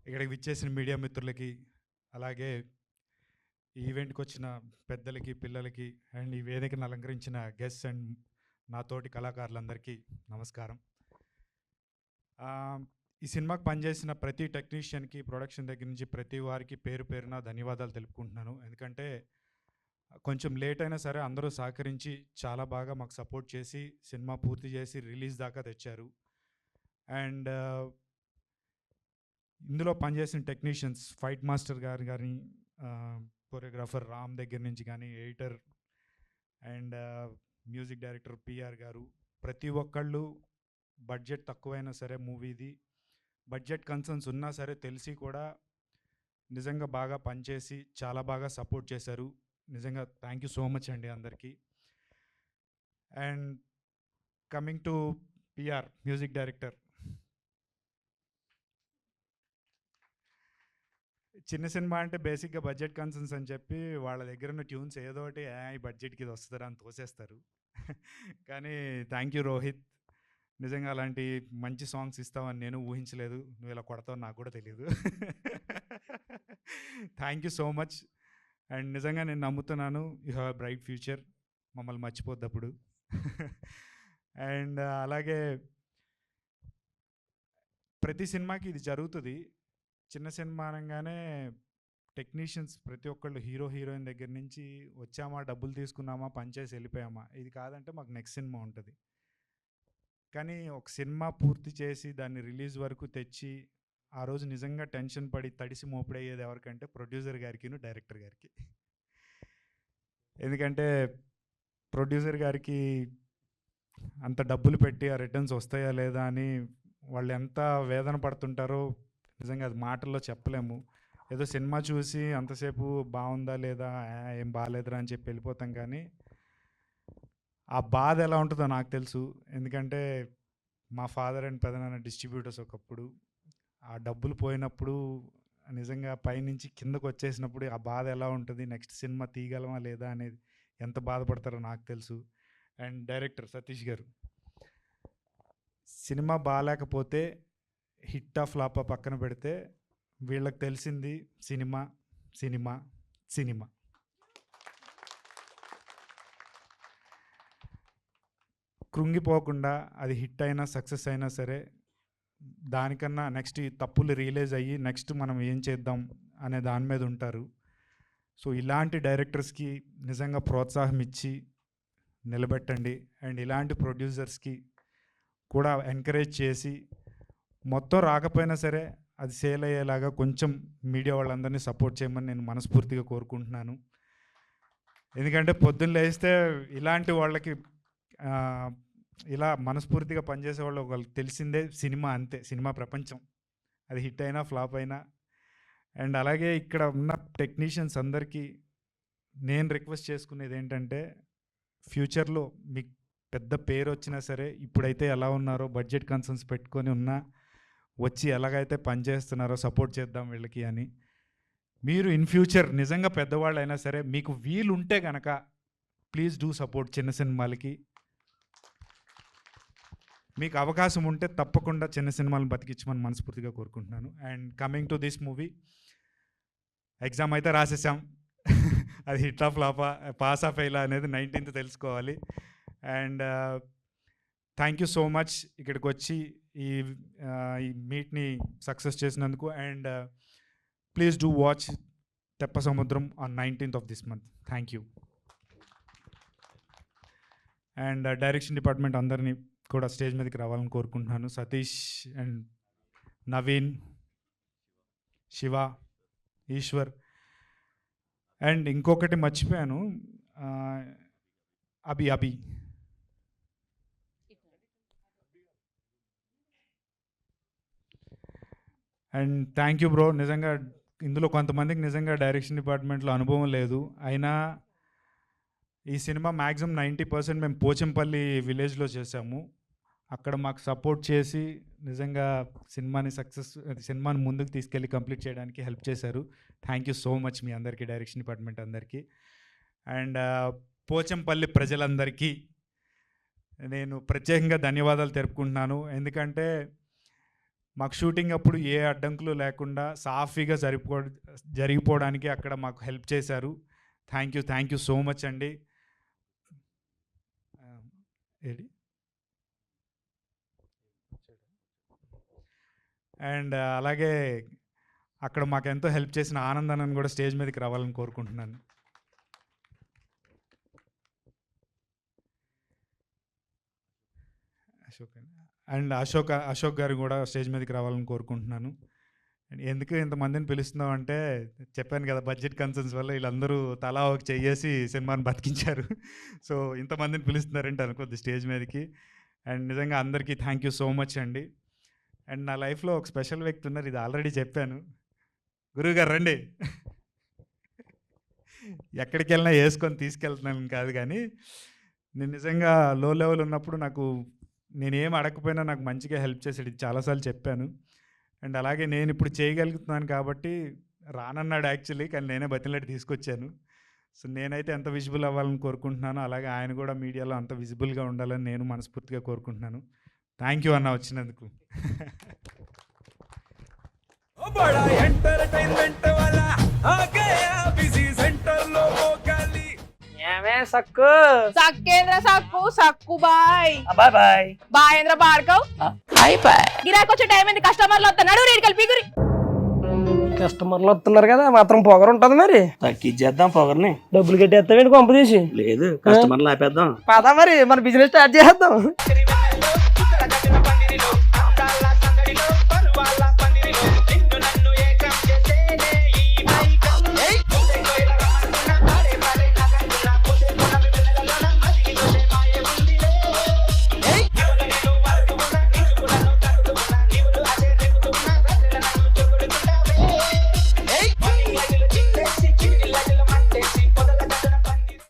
ఇక్కడికి విచ్చేసిన మీడియా మిత్రులకి, అలాగే ఈ ఈవెంట్కి వచ్చిన పెద్దలకి, పిల్లలకి అండ్ ఈ వేదికను అలంకరించిన గెస్ట్స్ అండ్ నా తోటి కళాకారులందరికీ నమస్కారం. ఈ సినిమాకి పనిచేసిన ప్రతి టెక్నీషియన్కి, ప్రొడక్షన్ దగ్గర నుంచి ప్రతి వారికి పేరు పేరున ధన్యవాదాలు తెలుపుకుంటున్నాను. ఎందుకంటే కొంచెం లేట్ అయినా సరే అందరూ సహకరించి చాలా బాగా మాకు సపోర్ట్ చేసి సినిమా పూర్తి చేసి రిలీజ్ దాకా తెచ్చారు. అండ్ ఇందులో పనిచేసిన టెక్నీషియన్స్ ఫైట్ మాస్టర్ గారు కానీ, కొరియోగ్రాఫర్ రామ్ దగ్గర నుంచి కానీ, editor and music director PR గారు, ప్రతి ఒక్కళ్ళు బడ్జెట్ తక్కువైనా సరే మూవీది బడ్జెట్ కన్సర్న్స్ ఉన్నా సరే తెలిసి కూడా నిజంగా బాగా పనిచేసి చాలా బాగా సపోర్ట్ చేశారు. నిజంగా థ్యాంక్ యూ సో మచ్ అండి అందరికీ. And coming to PR music director, చిన్న సినిమా అంటే బేసిక్గా బడ్జెట్ కన్సర్న్స్ అని చెప్పి వాళ్ళ దగ్గర ఉన్న ట్యూన్స్ ఏదో ఒకటి ఈ బడ్జెట్కి ఇది వస్తుందా అని తోసేస్తారు. కానీ థ్యాంక్ యూ రోహిత్, నిజంగా అలాంటి మంచి సాంగ్స్ ఇస్తావని నేను ఊహించలేదు. నువ్వు ఇలా కొడతావు నాకు కూడా తెలియదు. Thank you so much. And నిజంగా నేను నమ్ముతున్నాను you have a bright future, మమ్మల్ని మర్చిపోద్దప్పుడు. అండ్ అలాగే ప్రతి సినిమాకి ఇది జరుగుతుంది. చిన్న సినిమా అనగానే టెక్నీషియన్స్ ప్రతి ఒక్కళ్ళు హీరో హీరోయిన్ దగ్గర నుంచి వచ్చామా, డబ్బులు తీసుకున్నామా, పనిచేసి వెళ్ళిపోయామా, ఇది కాదంటే మాకు నెక్స్ట్ సినిమా ఉంటుంది. కానీ ఒక సినిమా పూర్తి చేసి దాన్ని రిలీజ్ వరకు తెచ్చి ఆ రోజు నిజంగా టెన్షన్ పడి తడిసి మోపిడయ్యేది ఎవరికంటే ప్రొడ్యూసర్ గారికి, డైరెక్టర్ గారికి. ఎందుకంటే ప్రొడ్యూసర్ గారికి అంత డబ్బులు పెట్టి ఆ రిటర్న్స్ వస్తాయా లేదా అని వాళ్ళు ఎంత వేదన పడుతుంటారో నిజంగా అది మాటల్లో చెప్పలేము. ఏదో సినిమా చూసి అంతసేపు బాగుందా లేదా, ఏం బాగాలేదురా అని చెప్పి వెళ్ళిపోతాం. కానీ ఆ బాధ ఎలా ఉంటుందో నాకు తెలుసు. ఎందుకంటే మా ఫాదర్ అండ్ పెదనాన్న డిస్ట్రిబ్యూటర్స్ ఒకప్పుడు. ఆ డబ్బులు పోయినప్పుడు నిజంగా పైనుంచి కిందకు వచ్చేసినప్పుడు ఆ బాధ ఎలా ఉంటుంది, నెక్స్ట్ సినిమా తీయగలమా లేదా అనేది ఎంత బాధపడతారో నాకు తెలుసు. అండ్ డైరెక్టర్ సతీష్ గారు, సినిమా బాగాలేకపోతే హిట్టా ఫ్లాపా పక్కన పెడితే వీళ్ళకి తెలిసింది సినిమా సినిమా సినిమా. కృంగిపోకుండా అది హిట్ అయినా సక్సెస్ అయినా సరే దానికన్నా నెక్స్ట్ ఈ తప్పులు రియలైజ్ అయ్యి నెక్స్ట్ మనం ఏం చేద్దాం అనే దాని మీద ఉంటారు. సో ఇలాంటి డైరెక్టర్స్కి నిజంగా ప్రోత్సాహం ఇచ్చి నిలబెట్టండి. అండ్ ఇలాంటి ప్రొడ్యూసర్స్కి కూడా ఎంకరేజ్ చేసి మొత్తం రాకపోయినా సరే అది సేల్ అయ్యేలాగా కొంచెం మీడియా వాళ్ళందరినీ సపోర్ట్ చేయమని నేను మనస్ఫూర్తిగా కోరుకుంటున్నాను. ఎందుకంటే పొద్దున్న లేస్తే ఇలాంటి వాళ్ళకి ఇలా మనస్ఫూర్తిగా పనిచేసే వాళ్ళు ఒకళ్ళు తెలిసిందే సినిమా, అంతే సినిమా ప్రపంచం, అది హిట్ అయినా ఫ్లాప్ అయినా. అండ్ అలాగే ఇక్కడ ఉన్న టెక్నీషియన్స్ అందరికీ నేను రిక్వెస్ట్ చేసుకునేది ఏంటంటే ఫ్యూచర్లో మీకు పెద్ద పేరు వచ్చినా సరే ఇప్పుడైతే ఎలా ఉన్నారో బడ్జెట్ కన్సర్న్స్ పెట్టుకొని ఉన్నా వచ్చి ఎలాగైతే పనిచేస్తున్నారో సపోర్ట్ చేద్దాం వీళ్ళకి అని. మీరు ఇన్ ఫ్యూచర్ నిజంగా పెద్దవాళ్ళు అయినా సరే మీకు వీలుంటే కనుక ప్లీజ్ డూ సపోర్ట్ చిన్న సినిమాలకి. మీకు అవకాశం ఉంటే తప్పకుండా చిన్న సినిమాలను బతికించమని మనస్ఫూర్తిగా కోరుకుంటున్నాను. And coming to this movie, exam అయితే రాసేసాం. అది హిట్ ఆఫ్ ఫ్లాపా, పాస్ ఆఫ్ ఫెయిల్ అనేది 19th తెలుసుకోవాలి. And thank you so much ఇక్కడికి వచ్చి ఈ మీట్ని సక్సెస్ చేసినందుకు. And please do watch Teppa Samudram on 19th of this month. Thank you. And direction department అందరినీ కూడా స్టేజ్ మీదకి రావాలని కోరుకుంటున్నాను. సతీష్ అండ్ నవీన్, శివ, ఈశ్వర్. అండ్ ఇంకొకటి మర్చిపోయాను, Abhi. And thank you bro. నిజంగా ఇందులో కొంతమందికి నిజంగా డైరెక్షన్ డిపార్ట్మెంట్లో అనుభవం లేదు, అయినా ఈ సినిమా మ్యాక్సిమం 90% మేము పోచంపల్లి విలేజ్లో చేసాము. అక్కడ మాకు సపోర్ట్ చేసి నిజంగా సినిమాని ముందుకు తీసుకెళ్ళి కంప్లీట్ చేయడానికి హెల్ప్ చేశారు. థ్యాంక్ యూ సో మచ్ మీ అందరికీ, డైరెక్షన్ డిపార్ట్మెంట్ అందరికీ. అండ్ పోచంపల్లి ప్రజలందరికీ నేను ప్రత్యేకంగా ధన్యవాదాలు తెలుపుకుంటున్నాను. ఎందుకంటే మాకు షూటింగ్ అప్పుడు ఏ అడ్డంకులు లేకుండా సాఫీగా జరిగిపోవడానికి అక్కడ మాకు హెల్ప్ చేశారు. థ్యాంక్ యూ సో మచ్ అండి. అండ్ అలాగే అక్కడ మాకు ఎంతో హెల్ప్ చేసిన ఆనందాన్ని కూడా స్టేజ్ మీదకి రావాలని కోరుకుంటున్నాను. అండ్ అశోక్ గారు కూడా స్టేజ్ మీదకి రావాలని కోరుకుంటున్నాను. ఎందుకు ఇంతమందిని పిలుస్తున్నాం అంటే చెప్పాను కదా, బడ్జెట్ కన్సర్న్స్ వల్ల వీళ్ళందరూ తలా ఒక చెయ్యేసి సినిమాని బతికించారు. సో ఇంతమందిని పిలుస్తున్నారంటే అనుకోద్ది స్టేజ్ మీదకి. అండ్ నిజంగా అందరికీ థ్యాంక్ యూ సో మచ్ అండి. అండ్ నా లైఫ్లో ఒక స్పెషల్ వ్యక్తి ఉన్నారు, ఇది ఆల్రెడీ చెప్పాను. గురువుగారు రండి. ఎక్కడికి వెళ్ళినా వేసుకొని తీసుకెళ్తున్నాను కాదు, కానీ నేను నిజంగా లో లెవెల్ ఉన్నప్పుడు నేనేం అడగకపోయినా నాకు మంచిగా హెల్ప్ చేసాడు. ఇది చాలాసార్లు చెప్పాను. అండ్ అలాగే నేను ఇప్పుడు చేయగలుగుతున్నాను కాబట్టి రానన్నాడు యాక్చువల్లీ, కానీ నేనే బతిలాడి తీసుకొచ్చాను. సో నేనైతే ఎంత విజిబుల్ అవ్వాలని కోరుకుంటున్నాను, అలాగే ఆయన కూడా మీడియాలో అంత విజిబుల్గా ఉండాలని నేను మనస్ఫూర్తిగా కోరుకుంటున్నాను. థ్యాంక్ యూ అన్న వచ్చినందుకు. సక్కు సక్కేంద్ర సక్కు సక్కు బాయ్ బాయ్ బాయ్ బాయేంద్ర భార్గవ్ బాయ్ బాయ్. గిరాకి వచ్చే టైం ఏంది, కస్టమర్లు వస్తున్నాడు, రేటు కలిపి గురి. కస్టమర్లు వస్తున్నారు కదా, మాత్రం పొగరు ఉంటది మరి. తగ్గించేద్దాం పొగర్ని. డబ్బులు కట్టేస్తావేంటి కొంప తీసి? లేదు, కస్టమర్లు ఆపేద్దాం. పదా మరి మన బిజినెస్ స్టార్ట్ చేద్దాం.